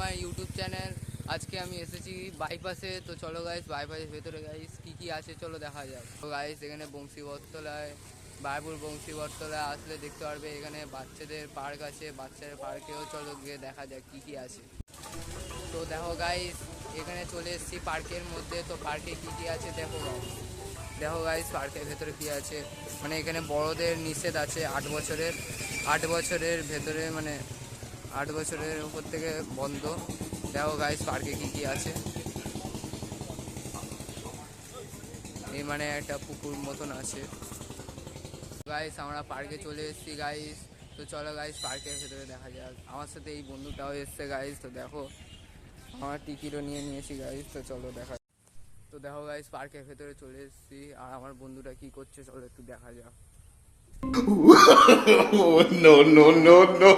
My YouTube channel. আজকে আমি এসেছি বাইপাসে। তো চলো গাইস, বাইপাসের ভেতরে গাইস কী আছে চলো দেখা যাক। তো গাইস এখানে বংশীবটতলায়, বারপুর বংশীবটতলায় আসলে দেখতে পারবে এখানে বাচ্চাদের পার্ক আছে। বাচ্চাদের পার্কেও চলো গিয়ে দেখা যাক কী আছে। তো দেখো গাইস, এখানে চলে এসেছি পার্কের মধ্যে। তো পার্কে কী আছে দেখো গাইস। দেখো গাইস পার্কের ভেতরে কী আছে, মানে এখানে বড়দের নিষেধ আছে 8 বছরের। 8 বছরের ভেতরে মানে 8 বছরের উপর থেকে বন্ধ। দেখো গাইস পার্কে কী আছে। এই মানে একটা পুকুর মতন আছে। গাইস আমরা পার্কে চলে এসেছি গাইস। তো চলো গাইস পার্কের ভেতরে দেখা যাক। আমার সাথে এই বন্ধুটাও এসছে গাইস। তো দেখো আমার টিকিটও নিয়ে নিয়েছি গাইস। তো চলো দেখা। তো দেখো গাইস পার্কের ভেতরে চলে এসেছি, আর আমার বন্ধুটা কি করছে চলো একটু দেখা যাক। No, no, no, no.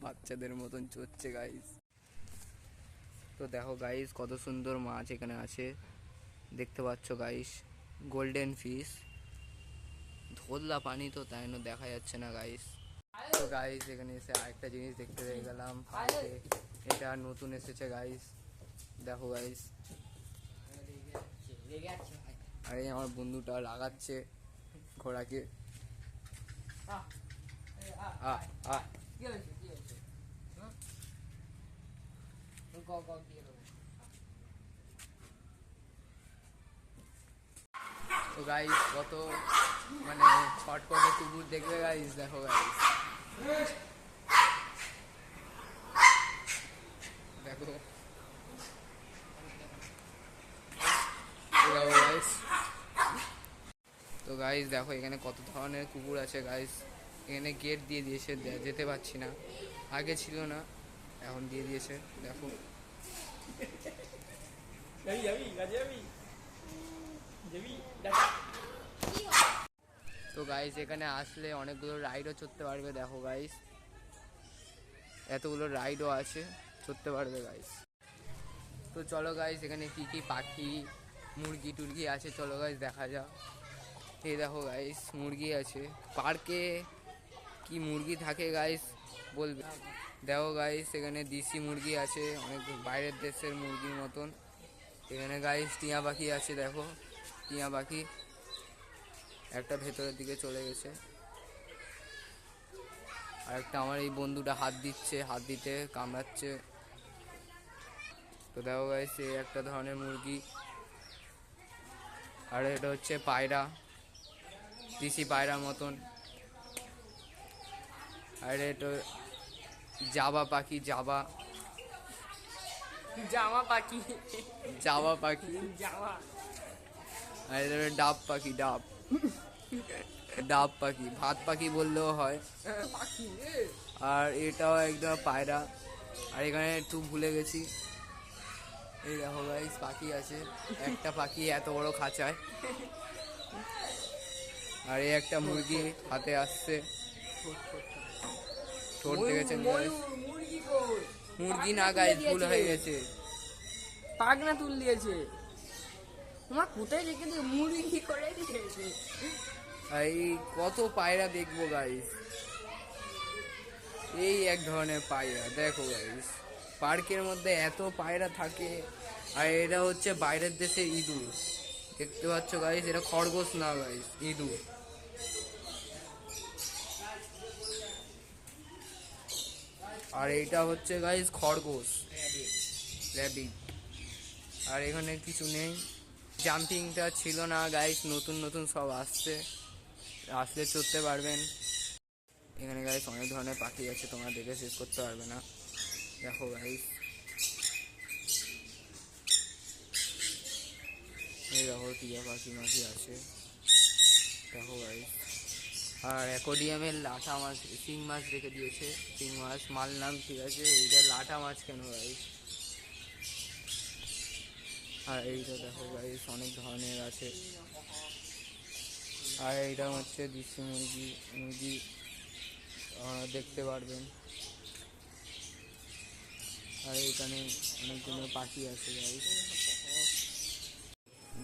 বাচ্চাদের মতন চড়ছে গাইস। তো দেখো গাইস কত সুন্দর মাছ এখানে আছে, দেখতে পাচ্ছ গাইস। গোল্ডেন ফিশ, ধরলা পানি তো তাই জন্য দেখা যাচ্ছে না গাইস। তো গাইস এখানে এসে আরেকটা জিনিস দেখতে পেয়ে গেলাম পার্কে। এটা নতুন এসেছে গাইস, দেখো গাইস। আরে আমার বন্ধুটা লাগাচ্ছে ঘোড়াকে। তো গাইস কত মানে ছটপটে কুকুর দেখবে গাইস, দেখো গাইস। দেখো গাইস। তো গাইস দেখো এখানে কত ধরনের কুকুর আছে গাইস। এখানে গেট দিয়ে দিয়েছে, যেতে পারছি না। আগে ছিল না, এখন দিয়ে দিয়েছে দেখো। তো গাইস এখানে আসলে অনেকগুলো রাইডও চড়তে পারবে, দেখো গাইস। এতগুলো রাইডও আছে, চড়তে পারবে গাইস। তো চলো গাইস এখানে কি পাখি মুরগি টুরগি আছে চলো গাইস দেখা যাক। এই দেখো গাইস মুরগি আছে পার্কে। কি মুরগি থাকে গাইস বলবে। দেখো গাইস এখানে দেশি মুরগি আছে, অনেক বাইরের দেশের মুরগির মতন। এখানে গাইস টিয়া পাখি আছে, দেখো টিয়া পাখি একটা ভেতরের দিকে চলে গেছে। আর একটা আমার এই বন্ধুটা হাত দিচ্ছে, হাত দিতে কামড়াচ্ছে। তো দেখো গাইস এই একটা ধরনের মুরগি। আর এটা হচ্ছে পায়রা, দেশি পায়রার মতন। আর এটা জাবা পাখি, জাবা জামা পাখি জাবা পাখি। জামা আর এটা ডাব পাখি, ডাব ডাব পাখি, ভাত পাখি বললেও হয়। পাখি আর এটাও একদম পায়রা। আর এখানে একটু ভুলে গেছি, এই দেখো গাইস পাখি আছে। একটা পাখি এত বড় খাঁচায়। আর এই একটা মুরগি হাতে আসছে, ঠোঁট দেখেছেন গাইস। মুরগি কই মুরগি না গাইস, ভুল হয়ে গেছে। পাগনা তুল দিয়েছে। তোমার কোথায় রেখে দিয়ে মুরগি করে দিয়েছে। আর এই কত পায়রা দেখবো গাইস। এই এক ধরনের পায়রা দেখো গাইস, পার্কের মধ্যে এত পায়রা থাকে। আর এটা হচ্ছে বাইরের দেশের ইঁদুর, দেখতে পাচ্ছ গাইস। এটা খরগোশ না গাইস, ইঁদুর। আর এইটা হচ্ছে গাইস খরগোশ, র্যাবিট। আর এখানে কিছু নেই, জাম্পিংটা ছিল না গাইস, নতুন নতুন সব আসছে, আসলে চড়তে পারবেন। এখানে গাইস অনেক ধরনের পাখি আছে, তোমরা দেখে শেষ করতে পারবে না, দেখো গাইস। এই দেখো টিয়া পাখি মাখি আছে, দেখো গাইস। আর অ্যাকোডিয়ামের লাটা মাছ, শিং মাছ রেখে দিয়েছে, শিং মাছ মাল নাম ঠিক আছে। এইটা লাটা মাছ কেন গাইস। আর এইটা দেখো গাইস অনেক ধরনের আছে। আর এইটা হচ্ছে দেশি মুরগি, মুরগি দেখতে পারবেন। আর এখানে অনেকগুলো পাখি আছে গাইস,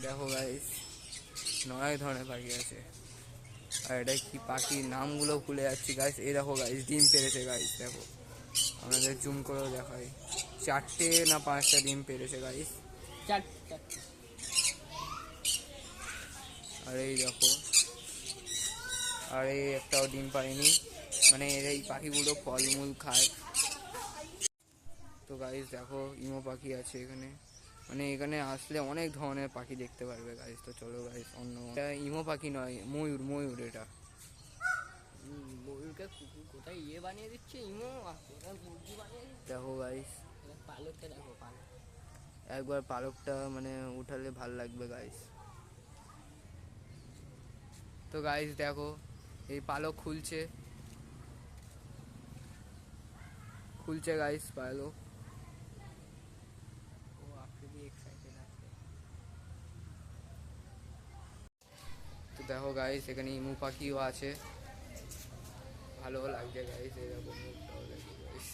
দেখো গাইস। 9 ধরনের পাখি আছে। আর এটা কি পাখির নামগুলো ভুলে যাচ্ছি গাইস। এই দেখো গাইস ডিম পেড়েছে গাইস, দেখো আমাদের জুম করেও দেখাই, 4টে না 5টা ডিম পেড়েছে গাইস। চারটে। আর এই দেখো, আর এই একটাও ডিম পারেনি, মানে এর এই পাখিগুলো ফলমূল খায়। তো গাইস দেখো ইমো পাখি আছে এখানে, মানে এখানে আসলে অনেক ধরনের পাখি দেখতে পারবে গাইস। তো চলো গাইস অন্য, এটা ইমো পাখি নয়, ময়ূর, ময়ূর এটা। ময়ূরকে কোথায় ইয়ে বানিয়ে দিচ্ছে ইমো, আর কোথায় মুরগি বানিয়ে দিচ্ছে। দেখো গাইস পালকটা দেখো, পালক। একবার পালকটা মানে উঠালে ভাল লাগবে গাইস। তো গাইস দেখো এই পালক খুলছে, খুলছে গাইস পালক। ও খুবই এক্সাইটেড আছে। তো দেখো গাইস এখানে ইমু পাখিও আছে, ভালো লাগছে গাইস, এরকম মুখটাও দেখো গাইস।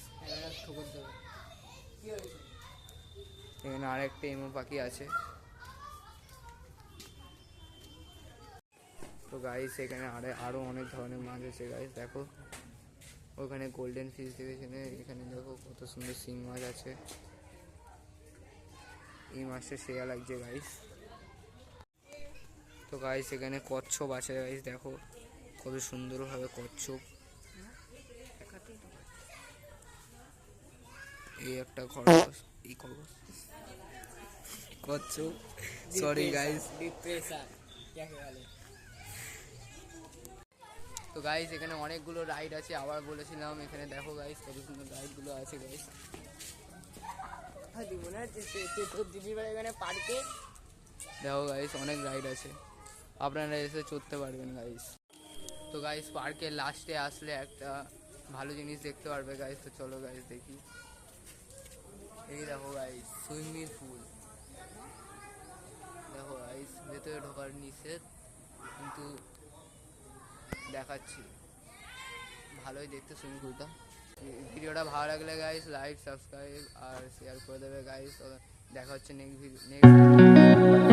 ঠোকর দেবে। কি হয়েছে? এখানে আরেকটা ইমু পাখি আছে। তো গাইস এখানে আরো অনেক ধরনের মাছ আছে গাইস, দেখো ওখানে গোল্ডেন ফিশ দেখেছেন, এখানে দেখো কত সুন্দর শিং মাছ আছে। এই মাছটা সেরা লাগছে গাইস। তো গাইস এখানে কচ্ছপ আছে গাইস, দেখো কত সুন্দরভাবে কচ্ছপ। এই একটা খরগোশ, এই খরগোশ কচ্ছপ, সরি গাইস। ডিপ্রেশন যাকে বলে। তো গাইস এখানে অনেকগুলো রাইড আছে, আবার বলেছিলাম এখানে দেখো গাইস কত সুন্দর রাইডগুলো আছে গাইস। মনে হচ্ছে তোর দিদির বাড়ি এখানে পার্কে। দেখো গাইস অনেক রাইড আছে, আপনারা এসে চড়তে পারবেন গাইস। তো গাইস পার্কের লাস্টে আসলে একটা ভালো জিনিস দেখতে পারবে গাইস। তো চলো গাইস দেখি, এই দেখো গাইস সুইমিং পুল। দেখো গাইস ভেতরে ঢোকার নিষেধ, কিন্তু দেখাচ্ছি, ভালোই দেখতে সুইমিং পুলটা। ভিডিওটা ভালো লাগলে গাইস লাইক, সাবস্ক্রাইব আর শেয়ার করে দেবে গাইস। দেখা হচ্ছে নেক্সট ভিডিও।